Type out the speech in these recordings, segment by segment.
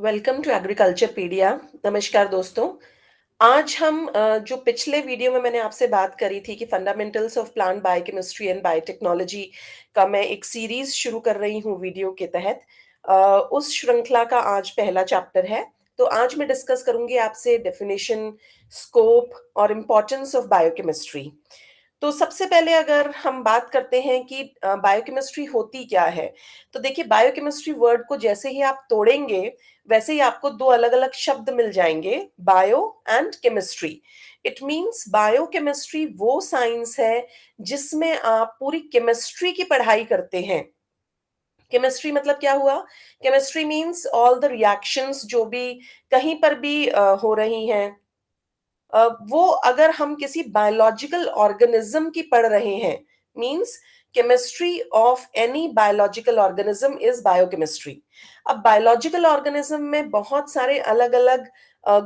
Welcome to एग्रीकल्चरपीडिया। नमस्कार दोस्तों। आज हम जो पिछले वीडियो में मैंने आपसे बात करी थी कि fundamentals of plant biochemistry and biotechnology का मैं एक सीरीज शुरू कर रही हूँ वीडियो के तहत। अ, उस श्रृंखला का आज पहला चैप्टर है। तो आज मैं डिस्कस करूंगी आपसे डेफिनेशन, स्कोप और इम्पोर्टेंस ऑफ बायोकेमिस्ट्री। तो सबसे पहले अगर हम बात करते हैं कि बायोकेमिस्ट्री होती क्या है, तो देखिए बायोकेमिस्ट्री वर्ड को जैसे ही आप तोड़ेंगे वैसे ही आपको दो अलग अलग शब्द मिल जाएंगे, bio and chemistry. It means biochemistry वो साइंस है जिसमें आप पूरी केमिस्ट्री की पढ़ाई करते हैं। केमिस्ट्री मतलब क्या हुआ? Chemistry means all the reactions जो भी कहीं पर भी हो रही हैं। वो अगर हम किसी बायोलॉजिकल ऑर्गेनिज्म की पढ़ रहे हैं, means chemistry of any biological organism is biochemistry. अब बायोलॉजिकल ऑर्गेनिज्म में बहुत सारे अलग अलग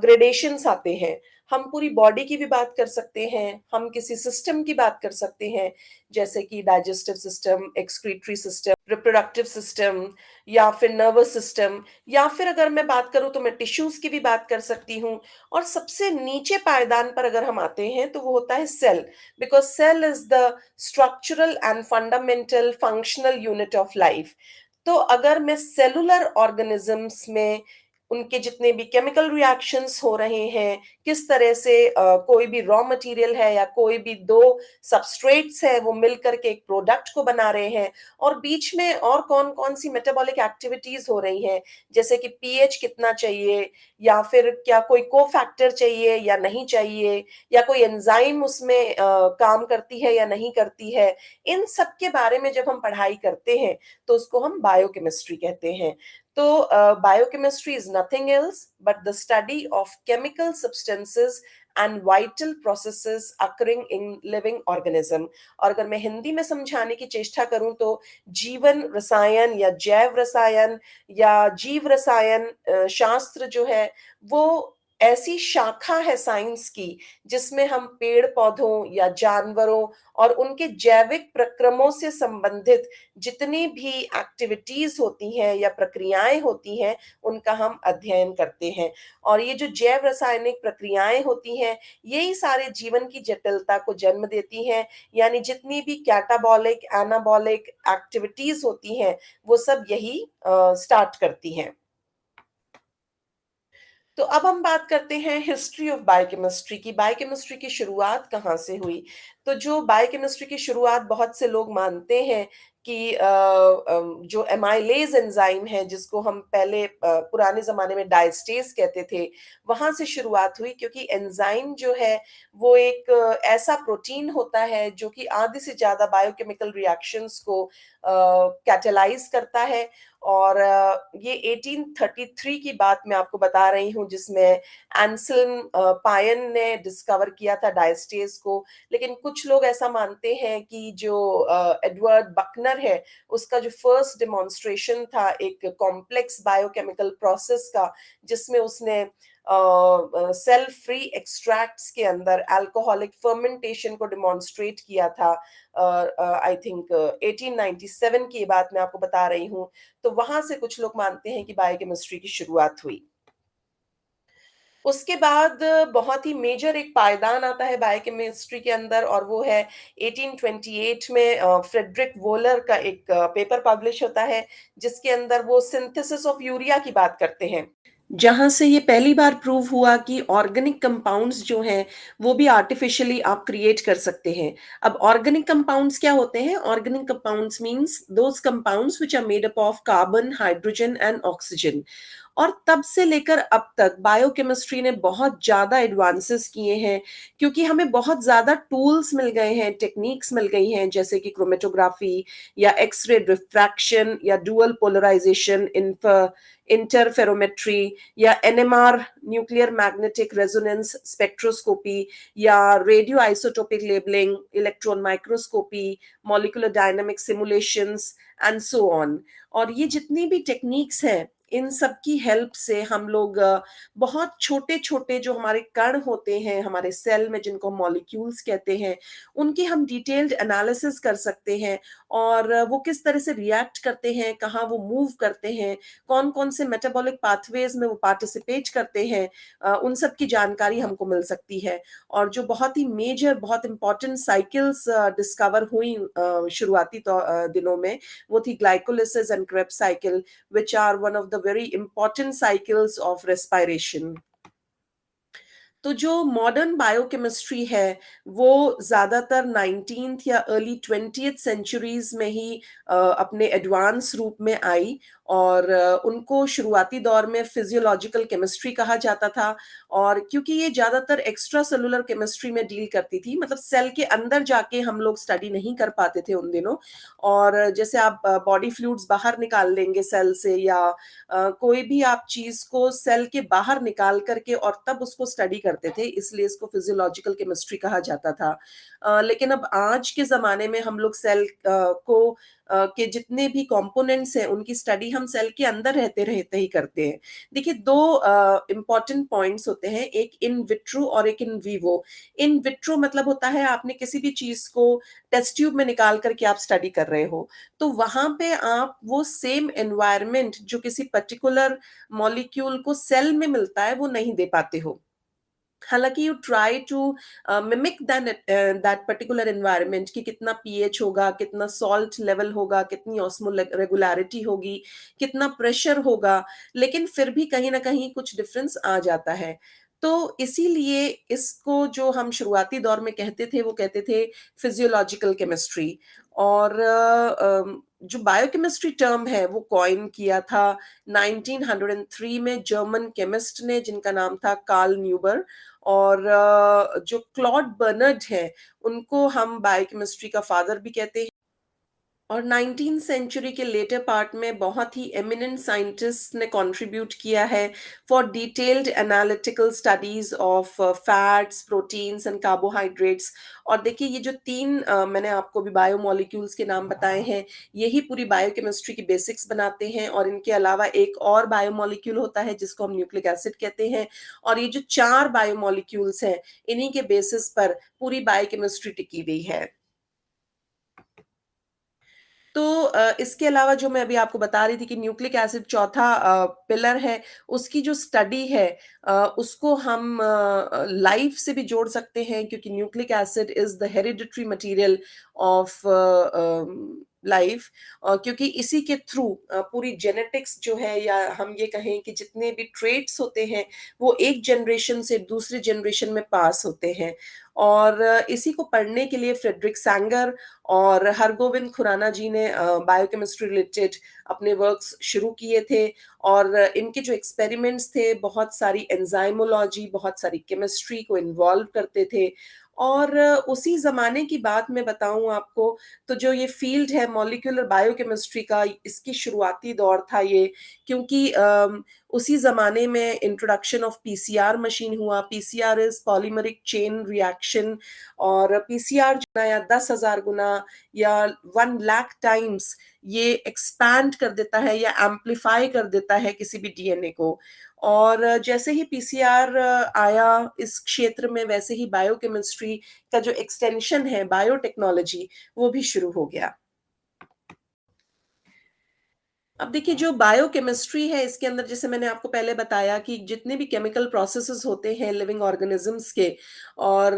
ग्रेडेशंस आते हैं। हम पूरी बॉडी की भी बात कर सकते हैं, हम किसी सिस्टम की बात कर सकते हैं, जैसे कि digestive system, excretory system, reproductive system, या फिर नर्वस सिस्टम, या फिर अगर मैं बात करूं तो मैं टिश्यूज की भी बात कर सकती हूँ। और सबसे नीचे पायदान पर अगर हम आते हैं तो वो होता है cell, because cell is the structural and fundamental functional unit of life. तो अगर मैं सेलुलर ऑर्गेनिजम्स में उनके जितने भी केमिकल रिएक्शंस हो रहे हैं, किस तरह से कोई भी रॉ मटेरियल है या कोई भी दो सबस्ट्रेट्स है वो मिलकर के एक प्रोडक्ट को बना रहे हैं, और बीच में और कौन कौन सी मेटाबॉलिक एक्टिविटीज हो रही हैं, जैसे कि पीएच कितना चाहिए, या फिर क्या कोई कोफैक्टर चाहिए या नहीं चाहिए, या कोई एंजाइम उसमें काम करती है या नहीं करती है, इन सब के बारे में जब हम पढ़ाई करते हैं तो उसको हम बायोकेमिस्ट्री कहते हैं। तो biochemistry is nothing else but the study of chemical substances and vital processes occurring in living organism. और अगर मैं हिंदी में समझाने की चेष्टा करूं तो जीवन रसायन या जैव रसायन या जीव रसायन शास्त्र जो है वो ऐसी शाखा है साइंस की जिसमें हम पेड़ पौधों या जानवरों और उनके जैविक प्रक्रमों से संबंधित जितनी भी एक्टिविटीज होती हैं या प्रक्रियाएं होती हैं उनका हम अध्ययन करते हैं। और ये जो जैव रासायनिक प्रक्रियाएं होती हैं यही सारे जीवन की जटिलता को जन्म देती हैं। यानी जितनी भी कैटाबॉलिक एनाबॉलिक एक्टिविटीज होती हैं वो सब यही स्टार्ट करती हैं। तो अब हम बात करते हैं हिस्ट्री ऑफ बायोकेमिस्ट्री की। बायोकेमिस्ट्री की शुरुआत कहाँ से हुई? तो जो बायोकेमिस्ट्री की शुरुआत बहुत से लोग मानते हैं कि जो एमाइलेज एंजाइम है जिसको हम पहले पुराने जमाने में डायस्टेज कहते थे, वहां से शुरुआत हुई, क्योंकि एंजाइम जो है वो एक ऐसा प्रोटीन होता है जो कि आधे से ज्यादा बायोकेमिकल रिएक्शंस को कैटेलाइज करता है। और ये 1833 की बात मैं आपको बता रही हूँ जिसमें एंसेल्म पायन ने डिस्कवर किया था डायस्टेज को। लेकिन कुछ लोग ऐसा मानते हैं कि जो एडवर्ड बकनर है उसका जो फर्स्ट डेमोन्स्ट्रेशन था एक कॉम्प्लेक्स बायोकेमिकल प्रोसेस का, जिसमें उसने सेल फ्री एक्सट्रैक्ट्स के अंदर अल्कोहलिक फर्मेंटेशन को डिमॉन्स्ट्रेट किया था। आई थिंक 1897 की ये बात मैं आपको बता रही हूँ। तो वहां से कुछ लोग मानते हैं कि बायोकेमिस्ट्री की शुरुआत हुई। उसके बाद बहुत ही मेजर एक पायदान आता है बायोकेमिस्ट्री के अंदर, और वो है 1828 में फ्रेडरिक वोलर का एक पेपर पब्लिश होता है जिसके अंदर वो सिंथेसिस ऑफ यूरिया की बात करते हैं, जहां से ये पहली बार प्रूव हुआ कि ऑर्गेनिक कंपाउंड्स जो हैं वो भी आर्टिफिशियली आप क्रिएट कर सकते हैं। अब ऑर्गेनिक कंपाउंड्स क्या होते हैं? Organic compounds means those compounds which are made up of carbon, hydrogen and oxygen. और तब से लेकर अब तक बायोकेमिस्ट्री ने बहुत ज्यादा एडवांसेस किए हैं, क्योंकि हमें बहुत ज्यादा टूल्स मिल गए हैं, टेक्निक्स मिल गई हैं, जैसे कि क्रोमेटोग्राफी या एक्सरे रिफ्रैक्शन या डुअल पोलराइजेशन, इंटरफेरोमेट्री या NMR, nuclear magnetic resonance spectroscopy, या radio isotopic labeling, electron microscopy, molecular dynamic simulations and so on. और ये जितनी भी टेक्निक्स हैं इन सब की हेल्प से हम लोग बहुत छोटे छोटे जो हमारे कण होते हैं हमारे सेल में, जिनको मॉलिक्यूल्स कहते हैं, उनकी हम डिटेल्ड एनालिसिस कर सकते हैं और वो किस तरह से रिएक्ट करते हैं, कहाँ वो मूव करते हैं, कौन-कौन से मेटाबॉलिक पाथवेज़ में वो पार्टिसिपेट करते हैं, उन सब की जानकारी हमको मिल सकती है। और जो बहुत ही मेजर, बहुत इम्पोर्टेंट साइकिल्स डिस्कवर हुई शुरुआती दिनों में, वो थी glycolysis and Krebs cycle, which are one of the very important cycles of respiration. तो जो मॉडर्न बायोकेमिस्ट्री है, वो ज़्यादातर 19th या अर्ली 20th सेंचुरीज़ में ही अपने एडवांस रूप में आई और उनको शुरुआती दौर में फिज़ियोलॉजिकल केमिस्ट्री कहा जाता था। और क्योंकि ये ज़्यादातर एक्स्ट्रा सेलुलर केमिस्ट्री में डील करती थी, मतलब सेल के अंदर जाके हम लोग स्टडी नहीं कर पाते थे उन दिनों। और जैसे आप बॉडी फ्लूइड्स बाहर निकाल लेंगे सेल से, या कोई भी आप चीज़ को सेल के बाहर निकाल करके और तब उसको स्टडी करते थे, इसलिए इसको फिजियोलॉजिकल केमिस्ट्री कहा जाता था। लेकिन अब आज के ज़माने में हम लोग सेल के जितने भी कंपोनेंट्स हैं, उनकी स्टडी हम सेल के अंदर रहते-रहते ही करते हैं। देखिए 2 इम्पोर्टेंट पॉइंट्स होते हैं, एक इन विट्रो और एक इन विवो। इन विट्रो मतलब होता है आपने किसी भी चीज़ को टेस्ट ट्यूब में निकाल कर के आप स्टडी कर रहे हो। तो वहाँ पे आप वो सेम एनवायरनमेंट जो किसी पर्टिकुलर मॉलिक्यूल को सेल में मिलता है, वो नहीं दे पाते हो। हालाँकि you try to mimic that particular environment कि कितना पीएच होगा, कितना सॉल्ट लेवल होगा, कितनी रेगुलैरिटी होगी, कितना प्रेशर होगा, लेकिन फिर भी कहीं न कहीं कुछ डिफरेंस आ जाता है। तो इसीलिए इसको जो हम शुरुआती दौर में कहते थे, वो कहते थे फिज़ियोलॉजिकल केमिस्ट्री। और जो बायोकेमिस्ट्री टर्म है, वो कॉइन किया था 1903 में जर्मन केमिस्ट ने, जिनका नाम था कार्ल न्यूबर। और जो क्लॉड बर्नर्ड हैं, उनको हम बायोकेमिस्ट्री का फादर भी कहते हैं। और 19th सेंचुरी के लेटर पार्ट में बहुत ही एमिनेंट साइंटिस्ट ने कंट्रीब्यूट किया है for detailed analytical studies of fats, proteins and carbohydrates. और देखिए ये जो 3 मैंने आपको भी बायोमोलिक्यूल्स के नाम बताए हैं, यही पूरी बायोकेमिस्ट्री की बेसिक्स बनाते हैं। और इनके अलावा एक और बायोमोलिक्यूल होता है जिसको हम न्यूक्लिक एसिड कहते हैं। और ये जो 4 बायोमोलिक्यूल्स हैं, इन्हीं के बेसिस पर पूरी बायोकेमिस्ट्री टिकी हुई है। तो इसके अलावा जो मैं अभी आपको बता रही थी कि न्यूक्लिक एसिड चौथा पिलर है, उसकी जो स्टडी है उसको हम लाइफ से भी जोड़ सकते हैं, क्योंकि nucleic acid is the hereditary material of life. क्योंकि इसी के थ्रू पूरी जेनेटिक्स जो है, या हम ये कहें कि जितने भी ट्रेट्स होते हैं, वो एक जनरेशन से दूसरी जनरेशन में पास होते हैं। और इसी को पढ़ने के लिए फ्रेडरिक सैंगर और हरगोविंद खुराना जी ने बायोकेमिस्ट्री रिलेटेड अपने वर्क्स शुरू किए थे। और इनके जो एक्सपेरिमेंट्स थे, बहुत सारी एंजाइमोलॉजी, बहुत सारी केमिस्ट्री को इन्वॉल्व करते थे। और उसी ज़माने की बात मैं बताऊँ आपको, तो जो ये फ़ील्ड है मॉलिक्यूलर बायोकेमिस्ट्री का, इसकी शुरुआती दौर था ये, क्योंकि उसी ज़माने में इंट्रोडक्शन ऑफ पीसीआर मशीन हुआ। PCR is polymeric chain reaction. और पीसीआर जो है, या 10,000 गुना या 1 लाख टाइम्स ये एक्सपैंड कर देता है या एम्प्लीफाई कर देता है किसी भी डीएनए को। और जैसे ही पीसीआर आया इस क्षेत्र में, वैसे ही बायोकेमिस्ट्री का जो एक्सटेंशन है, बायोटेक्नोलॉजी, वो भी शुरू हो गया। अब देखिए जो बायोकेमिस्ट्री है, इसके अंदर जैसे मैंने आपको पहले बताया कि जितने भी केमिकल प्रोसेसेस होते हैं लिविंग ऑर्गेनिजम्स के, और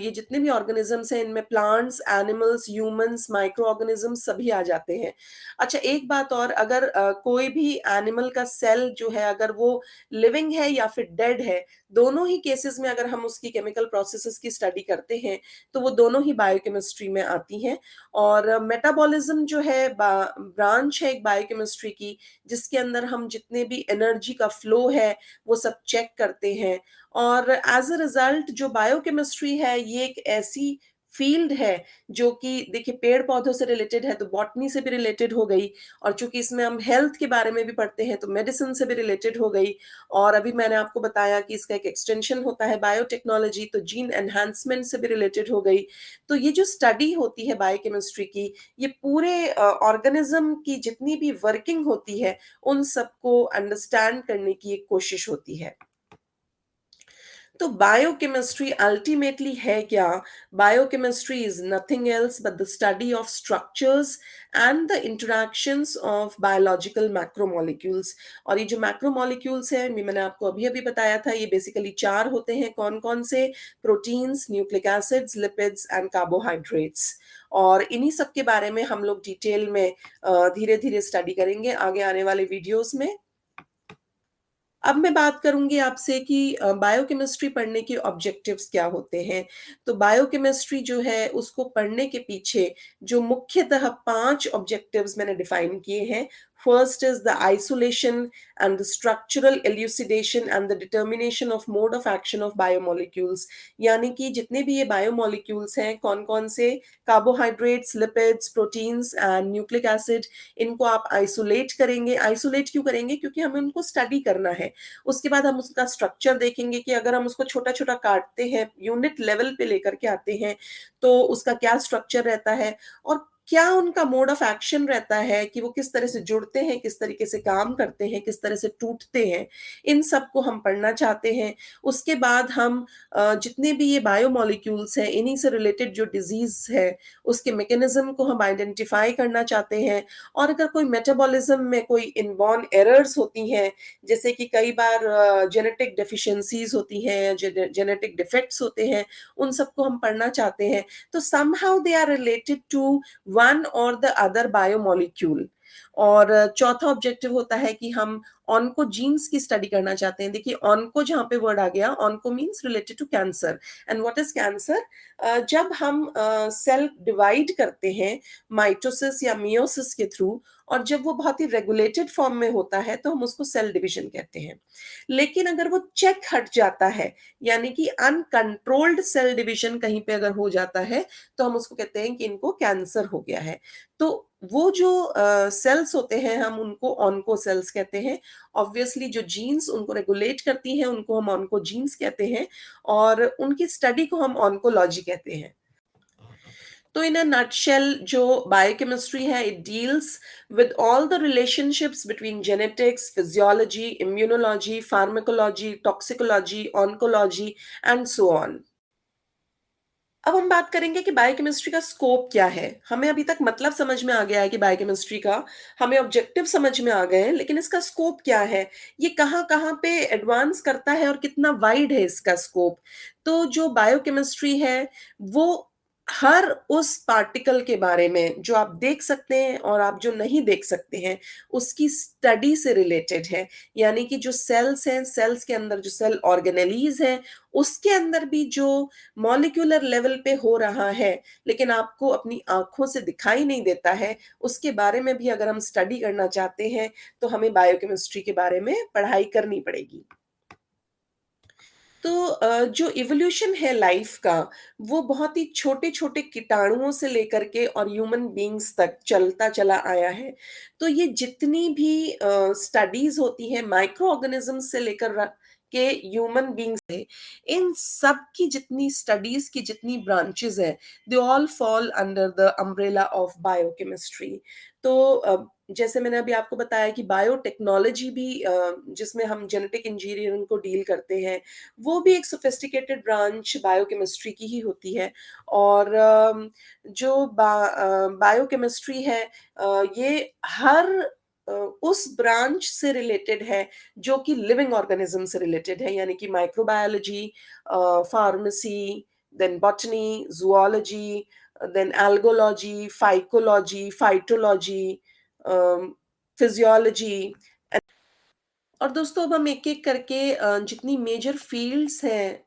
ये जितने भी ऑर्गेनिजम्स हैं, इनमें plants, animals, humans, micro organisms सभी आ जाते हैं। अच्छा एक बात और, अगर कोई भी एनिमल का सेल जो है, अगर वो लिविंग है या फिर डेड है, दोनों ही केसेस में अगर हम उसकी केमिकल प्रोसेसेस की स्टडी करते हैं, तो वो दोनों ही बायोकेमिस्ट्री में आती हैं। और मेटाबॉलिज्म जो है ब्रांच है एक बायोकेमिस्ट्री की, जिसके अंदर हम जितने भी एनर्जी का फ्लो है, वो सब चेक करते हैं। और एज अ रिजल्ट जो बायोकेमिस्ट्री है, ये एक ऐसी फील्ड है जो कि देखिए पेड़ पौधों से रिलेटेड है, तो बॉटनी से भी रिलेटेड हो गई। और चूंकि इसमें हम हेल्थ के बारे में भी पढ़ते हैं, तो मेडिसिन से भी रिलेटेड हो गई। और अभी मैंने आपको बताया कि इसका एक एक्सटेंशन होता है बायोटेक्नोलॉजी, तो जीन एनहांसमेंट से भी रिलेटेड हो गई। तो ये जो स्टडी होती है बायोकेमिस्ट्री की, ये पूरे ऑर्गेनिज्म की जितनी भी वर्किंग होती है, उन सबको अंडरस्टैंड करने की एक कोशिश होती है। तो बायोकेमिस्ट्री अल्टीमेटली है क्या? Biochemistry is nothing else but the study of structures and the interactions of biological macromolecules. और ये जो मैक्रोमोलिक्यूल्स है, मैंने आपको अभी अभी बताया था, ये बेसिकली चार होते हैं। कौन कौन से? Proteins, nucleic acids, lipids and carbohydrates. और इन्हीं सब के बारे में हम लोग डिटेल में धीरे धीरे स्टडी करेंगे आगे आने वाले वीडियोस में। अब मैं बात करूँगी आपसे कि बायोकेमिस्ट्री पढ़ने के ऑब्जेक्टिव्स क्या होते हैं। तो बायोकेमिस्ट्री जो है उसको पढ़ने के पीछे जो मुख्यतः 5 ऑब्जेक्टिव्स मैंने डिफाइन किए हैं। First is the isolation and the structural एल्यूसिडेशन and the determination of mode of action of biomolecules. यानी कि जितने भी ये बायोमोलिक्यूल्स हैं, कौन-कौन से? Carbohydrates, lipids, proteins and nucleic acid. इनको आप आइसोलेट करेंगे। आइसोलेट क्यों करेंगे? क्योंकि हमें उनको स्टडी करना है। उसके बाद हम उसका स्ट्रक्चर देखेंगे कि अगर हम उसको छोटा-छोटा काटते हैं, यूनिट लेवल पे लेकर के आते हैं, तो उसका क्या स्ट्रक्चर रहता है और क्या उनका मोड ऑफ एक्शन रहता है कि वो किस तरह से जुड़ते हैं, किस तरीके से काम करते हैं, किस तरह से टूटते हैं। इन सब को हम पढ़ना चाहते हैं। उसके बाद हम जितने भी ये बायोमॉलिक्यूल्स हैं, इन्हीं से रिलेटेड जो डिज़ीज़ है, उसके मैकेनिज़्म को हम आइडेंटिफ़ाई करना चाहते हैं। और अगर कोई मेटाबॉलिज़्म में कोई इनबॉर्न एरर्स होती हैं, जैसे कि कई बार जेनेटिक डेफिशिएंसीज़ होती हैं, जेनेटिक डिफेक्ट्स होते हैं, उन सबको हम पढ़ना चाहते हैं। तो somehow they are related to one और द अदर बायोमॉलिक्यूल। और चौथा ऑब्जेक्टिव होता है कि हम ऑन्कोजीन्स की स्टडी करना चाहते हैं। देखिए, ऑन्को जहाँ पे वर्ड आ गया, onco means related to cancer. And what is cancer? जब हम सेल डिवाइड करते हैं माइटोसिस या मियोसिस के थ्रू, और जब वो बहुत ही रेगुलेटेड फॉर्म में होता है तो हम उसको सेल डिवीजन कहते हैं। लेकिन अगर वो चेक हट जाता है, यानी कि अनकंट्रोल्ड सेल डिवीजन कहीं पे अगर हो जाता है, तो हम उसको कहते हैं कि इनको कैंसर हो गया है। तो वो जो सेल्स होते हैं, हम उनको ऑन्को सेल्स कहते हैं। ऑब्वियसली जो जीन्स उनको रेगुलेट करती हैं, उनको हम ऑन्कोजीन्स कहते हैं, और उनकी स्टडी को हम ऑन्कोलॉजी कहते हैं। तो इन अ नटशेल जो बायोकेमिस्ट्री है, it deals with all the relationships between genetics, physiology, immunology, pharmacology, toxicology, oncology and so on. अब हम बात करेंगे कि बायोकेमिस्ट्री का स्कोप क्या है। हमें अभी तक मतलब समझ में आ गया है कि बायोकेमिस्ट्री का, हमें ऑब्जेक्टिव समझ में आ गए हैं, लेकिन इसका स्कोप क्या है? ये कहाँ-कहाँ पे एडवांस करता है और कितना वाइड है इसका स्कोप? तो जो बायोकेमिस्ट्री है, वो हर उस पार्टिकल के बारे में जो आप देख सकते हैं और आप जो नहीं देख सकते हैं, उसकी स्टडी से रिलेटेड है। यानी कि जो सेल्स हैं, सेल्स के अंदर जो सेल ऑर्गेनेलीज़ हैं, उसके अंदर भी जो मॉलिक्यूलर लेवल पे हो रहा है, लेकिन आपको अपनी आँखों से दिखाई नहीं देता है, उसके बारे में भी अगर हम स्टडी करना चाहते हैं, तो हमें बायोकेमिस्ट्री के बारे में पढ़ाई करनी पड़ेगी। तो जो इवोल्यूशन है लाइफ का, वो बहुत ही छोटे-छोटे कीटाणुओं से लेकर के और ह्यूमन बीइंग्स तक चलता चला आया है। तो ये जितनी भी स्टडीज़ होती हैं माइक्रो ऑर्गेनिज़म्स से लेकर के ह्यूमन बीइंग्स है, इन सब की जितनी स्टडीज़ की जितनी ब्रांचेज़ हैं, they all fall under the umbrella of biochemistry. तो जैसे मैंने अभी आपको बताया कि बायोटेक्नोलॉजी भी जिसमें हम जेनेटिक इंजीनियरिंग को डील करते हैं, वो भी एक सोफिस्टिकेटेड ब्रांच बायोकेमिस्ट्री की ही होती है। और जो बायोकेमिस्ट्री है, ये हर उस ब्रांच से रिलेटेड है जो कि लिविंग ऑर्गेनिज्म से रिलेटेड है, यानी कि microbiology, pharmacy, then botany, zoology, then algology, phycology, phytology, physiology. और दोस्तों, अब हम एक-एक करके जितनी मेजर फ़ील्ड्स हैं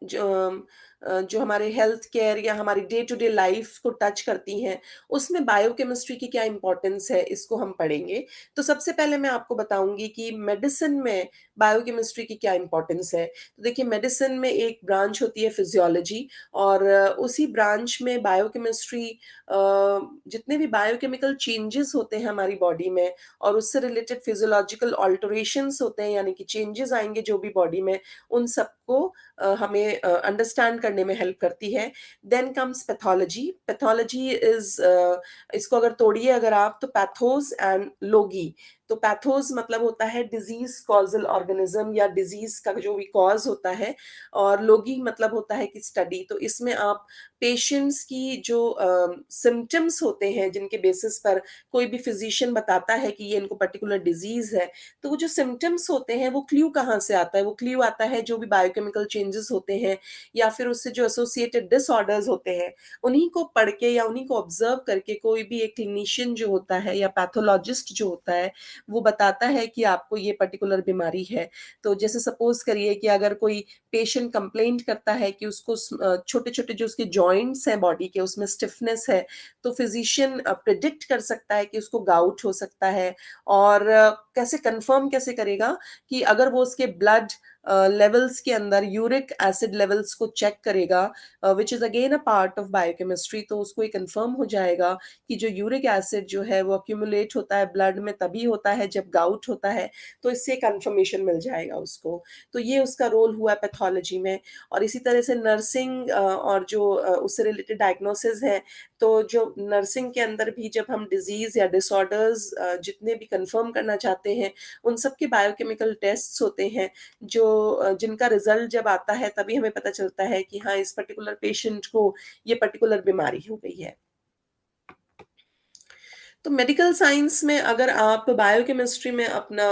जो हमारे हेल्थ केयर या हमारी डे टू डे लाइफ़ को टच करती हैं, उसमें बायोकेमिस्ट्री की क्या इम्पोर्टेंस है, इसको हम पढ़ेंगे। तो सबसे पहले मैं आपको बताऊँगी कि मेडिसिन में बायोकेमिस्ट्री की क्या इम्पोर्टेंस है। तो देखिए, मेडिसिन में एक ब्रांच होती है फिजियोलॉजी, और उसी ब्रांच में बायोकेमिस्ट्री जितने भी बायोकेमिकल चेंजेज़ होते हैं हमारी बॉडी में और उससे रिलेटेड फिजियोलॉजिकल अल्टरेशंस होते हैं, यानी कि चेंजेस आएँगे जो भी बॉडी में, उन सबको हमें अंडरस्टैंड करने में हेल्प करती है। Then comes pathology. Pathology is इसको अगर तोड़िए अगर आप, तो पैथोस एंड लोगी। तो पैथोस मतलब होता है डिज़ीज़ कॉज़ल ऑर्गेनिज़्म या डिज़ीज़ का जो भी कॉज़ होता है, और लोगी मतलब होता है कि स्टडी। तो इसमें आप पेशेंट्स की जो सिम्पटम्स होते हैं जिनके बेसिस पर कोई भी फ़िज़िशियन बताता है कि ये इनको पर्टिकुलर डिज़ीज़ है, तो वो जो सिम्पटम्स होते हैं वो क्लू कहाँ से आता है? वो क्लू आता है जो भी बायोकेमिकल चेंजेज़ होते हैं या फिर उससे जो एसोसिएटेड डिसऑर्डर्स होते हैं, उन्हीं को पढ़ के या उन्हीं को ऑब्ज़र्व करके कोई भी एक क्लिनिशियन जो होता है या पैथोलॉजिस्ट जो होता है, वो बताता है कि आपको ये पर्टिकुलर बीमारी है। तो जैसे सपोज़ करिए कि अगर कोई पेशेंट कंप्लेंट करता है कि उसको छोटे-छोटे जो उसके जॉइंट्स हैं बॉडी के उसमें स्टिफनेस है, तो फिज़िशियन प्रेडिक्ट कर सकता है कि उसको गाउट हो सकता है, और कैसे कन्फर्म कैसे करेगा कि अगर वो उसके ब्लड लेवल्स के अंदर यूरिक एसिड लेवल्स को चेक करेगा, which is again a part of biochemistry, तो उसको ये कन्फर्म हो जाएगा कि जो यूरिक एसिड जो है वो एक्यूमुलेट होता है ब्लड में तभी होता है जब गाउट होता है, तो इससे कन्फर्मेशन मिल जाएगा उसको। तो ये उसका रोल हुआ पैथोलॉजी में। और इसी तरह से नर्सिंग और जो उससे रिलेटेड डायग्नोसिस है, तो जो नर्सिंग के अंदर भी जब हम डिज़ीज़ या डिसऑर्डर्स जितने भी कन्फर्म करना चाहते हैं, उन सब के बायोकेमिकल टेस्ट्स होते हैं, जो जिनका रिज़ल्ट जब आता है तभी हमें पता चलता है कि हाँ, इस पर्टिकुलर पेशेंट को ये पर्टिकुलर बीमारी हो गई है। तो मेडिकल साइंस में अगर आप बायोकेमिस्ट्री में अपना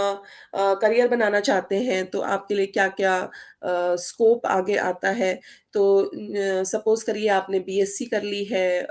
करियर बनाना चाहते हैं, तो आपके लिए क्या-क्या स्कोप आगे आता है। तो सपोज़ करिए आपने बीएससी कर ली है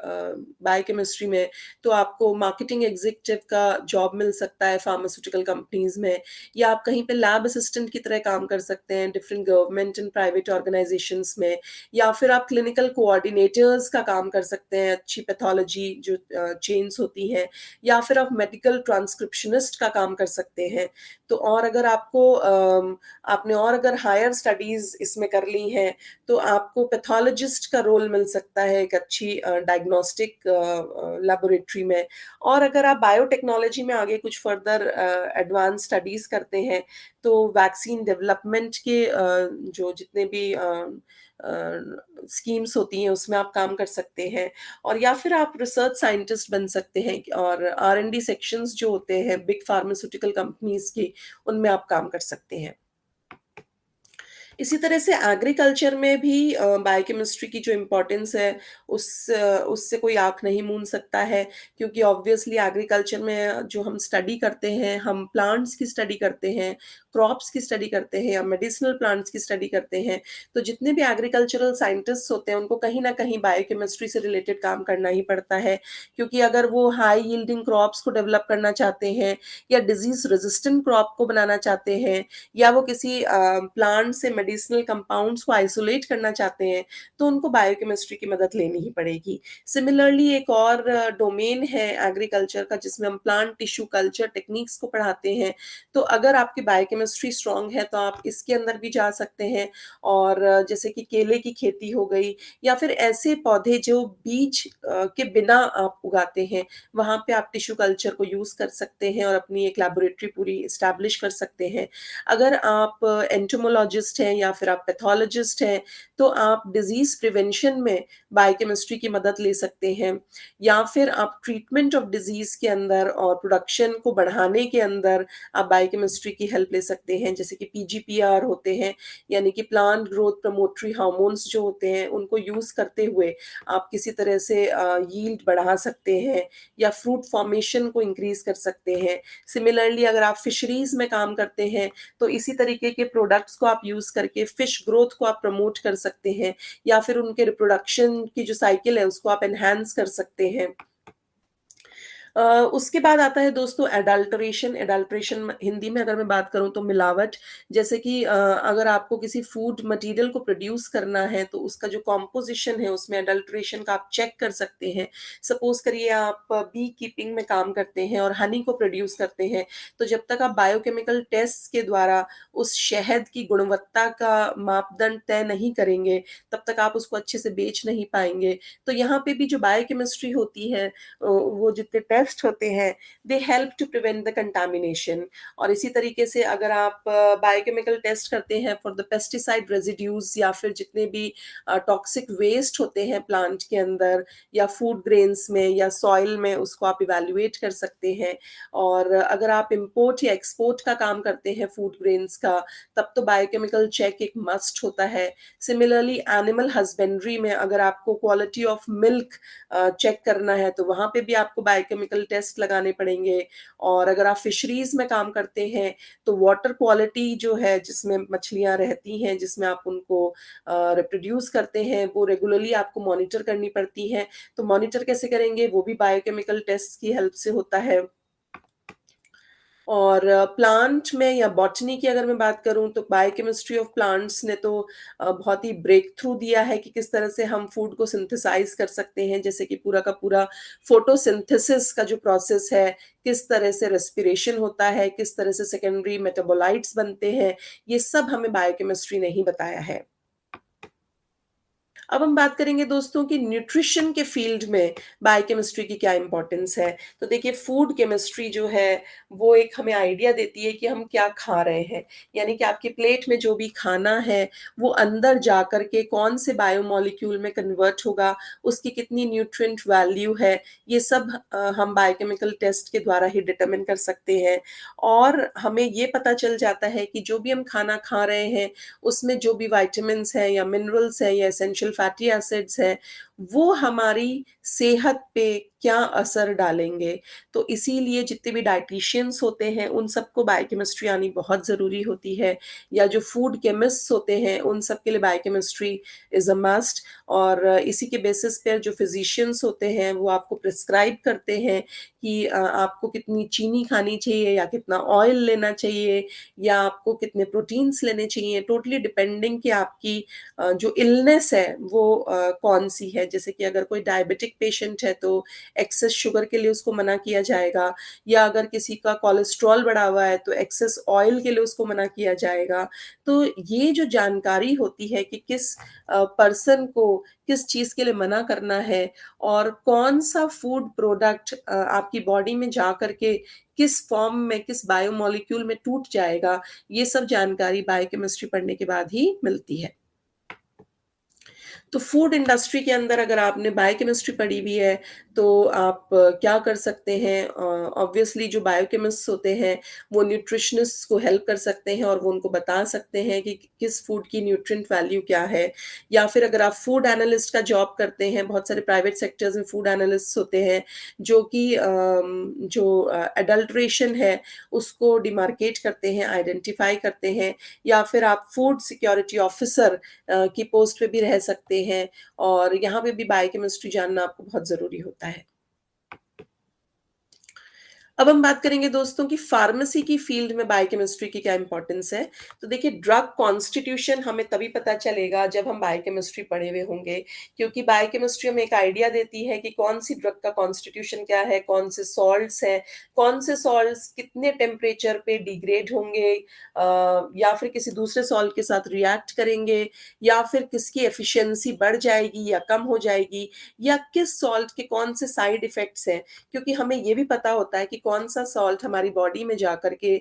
बायोकेमिस्ट्री में, तो आपको मार्केटिंग एग्ज़ीक्यूटिव का जॉब मिल सकता है फार्मास्यूटिकल कंपनीज़ में, या आप कहीं पे लैब असिस्टेंट की तरह काम कर सकते हैं different government and private organisations में, या फिर आप क्लिनिकल कोऑर्डिनेटर्स का काम कर सकते हैं, अच्छी पैथोलॉजी जो चेन्स होती हैं, या फिर आप मेडिकल ट्रांसक्रिप्शनिस्ट का काम कर सकते हैं। तो और अगर आपको आपने और अगर हायर स्टडीज़ इसमें कर ली हैं, तो आपको पैथोलॉजिस्ट का रोल मिल सकता है एक अच्छी डायग्नोस्टिक लैबोरेटरी में। और अगर आप बायोटेक्नोलॉजी में आगे कुछ फर्दर एडवांस स्टडीज़ करते हैं, तो वैक्सीन डेवलपमेंट के जो जितने भी स्कीम्स होती हैं उसमें आप काम कर सकते हैं, और या फिर आप रिसर्च साइंटिस्ट बन सकते हैं, और आर-एन-डी सेक्शंस जो होते हैं बिग फार्मास्यूटिकल कंपनीज़ के, उनमें आप काम कर सकते हैं। इसी तरह से एग्रीकल्चर में भी बायोकेमिस्ट्री की जो इम्पोर्टेंस है उससे कोई आँख नहीं मूंद सकता है, क्योंकि ऑब्वियसली एग्रीकल्चर में जो हम स्टडी करते हैं, हम प्लांट्स की स्टडी करते हैं, क्रॉप्स की स्टडी करते हैं या मेडिसिनल प्लांट्स की स्टडी करते हैं। तो जितने भी एग्रीकल्चरल साइंटिस्ट्स होते हैं उनको कहीं न कहीं बायोकेमिस्ट्री से रिलेटेड काम करना ही पड़ता है, क्योंकि अगर वो हाई यील्डिंग क्रॉप्स को डेवलप करना चाहते हैं या डिज़ीज़ रेज़िस्टेंट क्रॉप को बनाना चाहते हैं, या वो किसी प्लांट से मेडिसिनल कंपाउंड्स को आइसोलेट करना चाहते हैं, तो उनको बायोकेमिस्ट्री की मदद लेनी ही पड़ेगी। सिमिलरली एक और डोमेन है एग्रीकल्चर का जिसमें हम प्लांट टिश्यू कल्चर टेक्निक्स को पढ़ाते हैं। तो अगर आपकी बायोकेमिस्ट्री स्ट्रॉन्ग है तो आप इसके अंदर भी जा सकते हैं, और जैसे कि केले की खेती हो गई, या फिर ऐसे पौधे जो बीज के बिना आप उगाते हैं, वहाँ पे आप टिश्यू कल्चर को यूज़ कर सकते हैं और अपनी एक लैबोरेटरी पूरी एस्टैब्लिश कर सकते हैं। अगर आप एंटोमोलॉजिस्ट हैं या फिर आप पैथोलॉजिस्ट हैं, तो आप डिज़ीज़ प्रिवेंशन में बायोकेमिस्ट्री की मदद ले सकते हैं, या फिर आप ट्रीटमेंट ऑफ डिज़ीज़ के अंदर और प्रोडक्शन को बढ़ाने के अंदर आप बायोकेमिस्ट्री की हेल्प ले सकते हैं। जैसे कि पीजीपीआर होते हैं, यानी कि प्लांट ग्रोथ प्रमोटरी हार्मोन्स जो होते हैं, उनको यूज़ करते हुए आप किसी तरह से यील्ड बढ़ा सकते हैं या फ्रूट फॉर्मेशन को इंक्रीज़ कर सकते हैं। सिमिलरली अगर आप फिशरीज़ में काम करते हैं, तो इसी तरीके के प्रोडक्ट्स को आप यूज़ करके फिश ग्रोथ को आप प्रमोट कर सकते हैं, या फिर उनके रिप्रोडक्शन की जो साइकिल है उसको आप एनहांस कर सकते हैं। अ, उसके बाद आता है दोस्तों एडल्टरेशन। एडल्ट्रेशन म हिंदी में अगर मैं बात करूँ तो मिलावट। जैसे कि अगर आपको किसी फूड मटीरियल को प्रोड्यूस करना है तो उसका जो कॉम्पोज़िशन है उसमें एडल्ट्रेशन का आप चेक कर सकते हैं। सपोज़ करिए आप बी कीपिंग में काम करते हैं और हनी को प्रोड्यूस करते हैं, तो जब तक आप बायोकेमिकल टेस्ट्स के द्वारा उस शहद की गुणवत्ता का मापदंड तय नहीं करेंगे, तब तक आप उसको अच्छे से बेच नहीं पाएँगे। तो यहाँ पे भी जो बायोकेमिस्ट्री होती है, वो जितने टेस्ट टेस्ट होते हैं, they help to prevent the contamination. और इसी तरीके से अगर आप बायोकेमिकल टेस्ट करते हैं फॉर द पेस्टिसाइड रेजिड्यूज या फिर जितने भी टॉक्सिक वेस्ट होते हैं प्लांट के अंदर या फूड ग्रेन्स में या सॉइल में, उसको आप इवैल्यूएट कर सकते हैं। और अगर आप इंपोर्ट या एक्सपोर्ट का काम करते हैं फूड ग्रेन्स का, तब तो बायोकेमिकल चेक एक मस्ट होता है। सिमिलरली एनिमल हस्बेंड्री में अगर आपको क्वालिटी ऑफ मिल्क चेक करना है तो वहाँ पे भी आपको बायोकेमिकल टेस्ट लगाने पड़ेंगे। और अगर आप फिशरीज में काम करते हैं तो वाटर क्वालिटी जो है जिसमें मछलियाँ रहती हैं, जिसमें आप उनको रिप्रोड्यूस करते हैं, वो रेगुलरली आपको मॉनिटर करनी पड़ती हैं। तो मॉनिटर कैसे करेंगे, वो भी बायोकेमिकल टेस्ट की हेल्प से होता है। और प्लांट में या बॉटनी की अगर मैं बात करूँ तो बायोकेमिस्ट्री ऑफ प्लांट्स ने तो बहुत ही ब्रेक थ्रू दिया है कि किस तरह से हम फूड को सिंथेसाइज कर सकते हैं, जैसे कि पूरा का पूरा फोटोसिंथेसिस का जो प्रोसेस है, किस तरह से रेस्पिरेशन होता है, किस तरह से सेकेंडरी मेटाबोलाइट्स बनते हैं, ये सब हमें बायोकेमिस्ट्री ने ही बताया है। अब हम बात करेंगे दोस्तों कि न्यूट्रिशन के फील्ड में बायोकेमिस्ट्री की क्या इम्पोर्टेंस है। तो देखिए फूड केमिस्ट्री जो है, वो एक हमें आइडिया देती है कि हम क्या खा रहे हैं। यानी कि आपकी प्लेट में जो भी खाना है, वो अंदर जाकर के कौन से बायोमॉलिक्यूल में कन्वर्ट होगा, उसकी कितनी न्यूट्रिएंट वैल्यू है, ये सब हम बायोकेमिकल टेस्ट के द्वारा ही डिटरमिन कर सकते हैं। और हमें ये पता चल जाता है कि जो भी हम खाना खा रहे हैं, उसमें जो भी विटामिन्स हैं या मिनरल्स हैं या एसेंशियल फैटी एसिड्स हैं, वो हमारी सेहत पे क्या असर डालेंगे। तो इसीलिए जितने भी डायटीशियंस होते हैं, उन सबको बायोकेमिस्ट्री आनी बहुत ज़रूरी होती है, या जो फूड केमिस्ट्स होते हैं, उन सब के लिए बायोकेमिस्ट्री इज़ अ मस्ट। और इसी के बेसिस पे जो फिजिशियंस होते हैं, वो आपको प्रिस्क्राइब करते हैं कि आपको कितनी चीनी खानी चाहिए या कितना ऑयल लेना चाहिए या आपको कितने प्रोटीन्स लेने चाहिए, टोटली डिपेंडिंग कि आपकी जो इलनेस है वो कौन-सी है। जैसे कि अगर कोई डायबिटिक पेशेंट है तो एक्सेस शुगर के लिए उसको मना किया जाएगा, या अगर किसी का कोलेस्ट्रॉल बढ़ा हुआ है तो एक्सेस ऑयल के लिए उसको मना किया जाएगा। तो ये जो जानकारी होती है कि किस पर्सन को किस चीज़ के लिए मना करना है और कौन-सा फूड प्रोडक्ट आपकी बॉडी में जा कर के किस फॉर्म में, किस बायोमॉलिक्यूल में टूट जाएगा, ये सब जानकारी बायोकेमिस्ट्री पढ़ने के बाद ही मिलती है। तो फूड इंडस्ट्री के अंदर अगर आपने बायोकेमिस्ट्री पढ़ी हुई है, तो आप क्या कर सकते हैं, ऑब्वियसली जो बायोकेमिस्ट्स होते हैं, वो न्यूट्रिशनिस्ट्स को हेल्प कर सकते हैं और वो उनको बता सकते हैं कि किस फूड की न्यूट्रिएंट वैल्यू क्या है। या फिर अगर आप फूड एनालिस्ट का जॉब करते हैं, बहुत सारे प्राइवेट सेक्टर्स में फूड एनालिस्ट्स होते हैं, जो कि जो एडल्ट्रेशन है, उसको डिमार्केट करते हैं, आइडेंटिफ़ाई करते हैं। या फिर आप फूड सिक्योरिटी ऑफिसर की पोस्ट पे भी रह सकते हैं, और यहाँ पे भी बायोकेमिस्ट्री जानना आपको बहुत ज़रूरी होता है। अब हम बात करेंगे दोस्तों कि फार्मेसी की फील्ड में बायोकेमिस्ट्री की क्या इंपॉर्टेंस है। तो देखिए ड्रग कॉन्स्टिट्यूशन हमें तभी पता चलेगा जब हम बायोकेमिस्ट्री पढ़े हुए होंगे, क्योंकि बायोकेमिस्ट्री हमें एक आइडिया देती है कि कौन सी ड्रग का कॉन्स्टिट्यूशन क्या है, कौन से सॉल्ट्स हैं, कौन से सॉल्ट्स कितने टेम्परेचर पे डिग्रेड होंगे, या फिर किसी दूसरे सॉल्ट के साथ रिएक्ट करेंगे, या फिर किसकी एफिशिएंसी बढ़ जाएगी या कम हो जाएगी, या किस सॉल्ट के कौन से साइड इफ़ेक्ट्स हैं। क्योंकि हमें ये भी पता होता है कि कौन-सा सॉल्ट हमारी बॉडी में जाकर के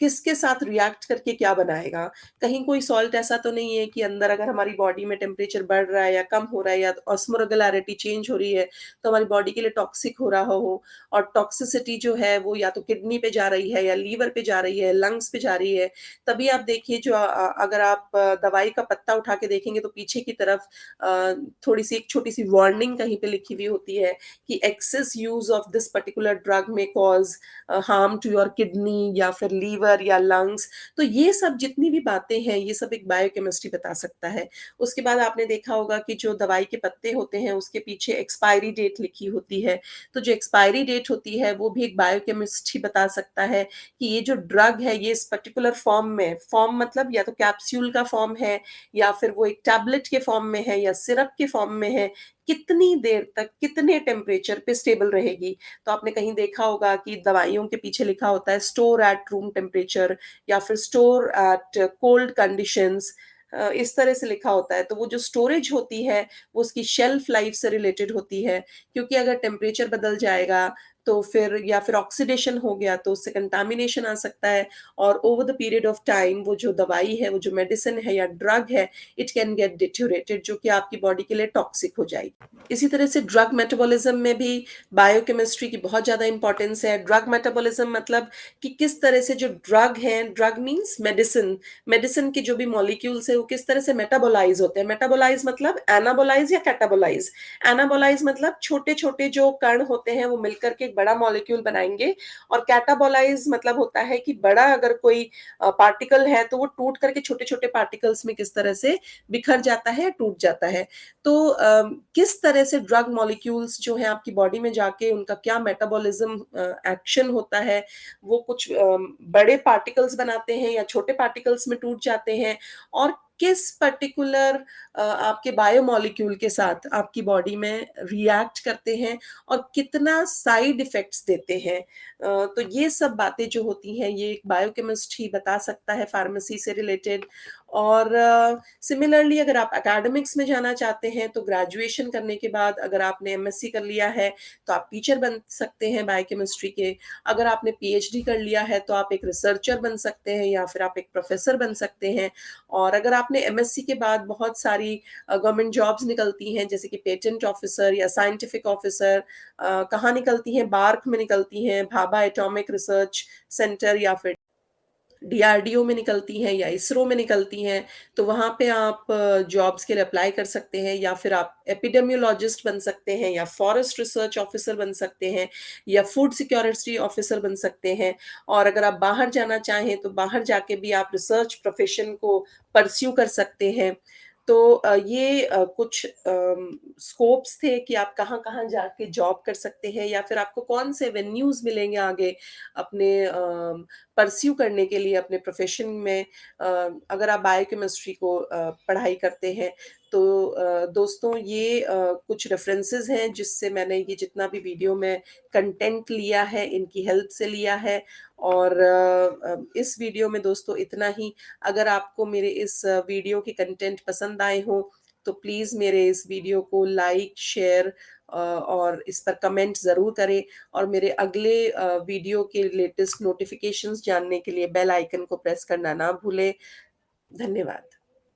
किसके साथ रिएक्ट करके क्या बनाएगा। कहीं कोई सॉल्ट ऐसा तो नहीं है कि अंदर अगर हमारी बॉडी में टेम्परेचर बढ़ रहा है या कम हो रहा है या ऑस्मोरेगुलैरिटी चेंज हो रही है, तो हमारी बॉडी के लिए टॉक्सिक हो रहा हो, और टॉक्सिसिटी जो है वो या तो किडनी पे जा रही है या लीवर पे जा रही है, लंग्स पे जा रही है। तभी आप देखिए जो अगर आप दवाई का पत्ता उठा के देखेंगे तो पीछे की तरफ अ, थोड़ी-सी एक छोटी-सी वार्निंग कहीं पे लिखी हुई होती है कि excess use of this particular drug में cause harm to your kidney या फिर लीवर या लंग्स। तो ये सब जितनी भी बातें हैं, ये सब एक बायोकेमिस्ट्री बता सकता है। उसके बाद आपने देखा होगा कि जो दवाई के पत्ते होते हैं, उसके पीछे एक्सपायरी डेट लिखी होती है। तो जो एक्सपायरी डेट होती है, वो भी एक बायोकेमिस्ट ही बता सकता है कि ये जो ड्रग है, ये इस पर्टिकुलर फॉर्म में, फॉर्म मतलब या तो कैप्सूल का फॉर्म है या फिर वो एक टैबलेट के फॉर्म में है या सिरप के फॉर्म में है, कितनी देर तक, कितने टेम्परेचर पे स्टेबल रहेगी। तो आपने कहीं देखा होगा कि दवाइयों के पीछे लिखा होता है स्टोर एट रूम टेम्परेचर या फिर स्टोर एट कोल्ड कंडीशंस। इस तरह से लिखा होता है, तो वो जो स्टोरेज होती है, वो उसकी शेल्फ लाइफ से रिलेटेड होती है, क्योंकि अगर टेम्परेचर बदल जाएगा, तो फिर या फिर ऑक्सीडेशन हो गया, तो उससे कंटामिनेशन आ सकता है और over the period of time वो जो दवाई है, वो जो मेडिसिन है या ड्रग है, इट कैन गेट डिट्यूरेटेड, जो कि आपकी बॉडी के लिए टॉक्सिक हो जाएगी। इसी तरह से ड्रग मेटाबॉलिज्म में भी बायोकेमिस्ट्री की बहुत ज़्यादा इंपॉर्टेंस है। ड्रग मेटाबॉलिज्म मतलब कि किस तरह से जो ड्रग हैं, ड्रग मीन्स मेडिसिन, मेडिसिन के जो भी मॉलिक्यूल्स हैं, वो किस तरह से मेटाबोलाइज़ होते हैं। मेटाबोलाइज़ मतलब एनाबोलाइज़ या कैटाबोलाइज़। एनाबोलाइज़ मतलब छोटे-छोटे जो कण होते हैं, वो मिलकर के एक बड़ा मॉलिक्यूल बनाएँगे, और कैटाबोलाइज़ मतलब होता है कि बड़ा अगर कोई पार्टिकल है, तो वो टूट करके छोटे-छोटे पार्टिकल्स में किस तरह से बिखर जाता है, टूट जाता है। तो किस तरह से ड्रग मॉलिक्यूल्स जो हैं आपकी बॉडी में जाके उनका क्या मेटाबॉलिज्म एक्शन होता है, वो कुछ बड़े पार्टिकल्स बनाते हैं या छोटे पार्टिकल्स में टूट जाते हैं, और किस पर्टिकुलर आपके बायोमॉलिक्यूल के साथ आपकी बॉडी में रिएक्ट करते हैं और कितना साइड इफ़ेक्ट्स देते हैं। तो ये सब बातें जो होती हैं, ये एक बायोकेमिस्ट ही बता सकता है फार्मेसी से रिलेटेड। और सिमिलरली अगर आप एकेडमिक्स में जाना चाहते हैं, तो ग्रेजुएशन करने के बाद अगर आपने एमएससी कर लिया है, तो आप टीचर बन सकते हैं बायोकेमिस्ट्री के। अगर आपने पीएचडी कर लिया है, तो आप एक रिसर्चर बन सकते हैं या फिर आप एक प्रोफ़ेसर बन सकते हैं। और अगर आपने एमएससी के बाद बहुत सारी गवर्नमेंट जॉब्स निकलती हैं, जैसे कि पेटेंट ऑफ़िसर या साइंटिफिक ऑफ़िसर, कहाँ निकलती हैं? बार्क में निकलती हैं, भाभा एटॉमिक रिसर्च सेंटर, या फिर डीआरडीओ में निकलती हैं या इसरो में निकलती हैं, तो वहाँ पे आप जॉब्स के लिए अप्लाई कर सकते हैं, या फिर आप एपिडेमियोलॉजिस्ट बन सकते हैं या फॉरेस्ट रिसर्च ऑफिसर बन सकते हैं या फूड सिक्योरिटी ऑफिसर बन सकते हैं। और अगर आप बाहर जाना चाहें, तो बाहर जाके भी आप रिसर्च प्रोफ़ेशन को परस्यू कर सकते हैं। तो ये कुछ स्कोप्स थे कि आप कहाँ-कहाँ जाके जॉब कर सकते हैं, या फिर आपको कौन से वेन्यूज़ मिलेंगे आगे अपने परस्यू करने के लिए अपने प्रोफ़ेशन में, अगर आप बायोकेमिस्ट्री को पढ़ाई करते हैं। तो दोस्तों, ये कुछ रेफ़रेंसेस हैं जिससे मैंने ये जितना भी वीडियो में कंटेंट लिया है, इनकी हेल्प से लिया है। और इस वीडियो में दोस्तों इतना ही। अगर आपको मेरे इस वीडियो के कंटेंट पसंद आए हों, तो प्लीज़ मेरे इस वीडियो को लाइक, शेयर और इस पर कमेंट ज़रूर करें, और मेरे अगले वीडियो के लेटेस्ट नोटिफ़िकेशंस जानने के लिए बेल आइकन को प्रेस करना ना भूलें। धन्यवाद।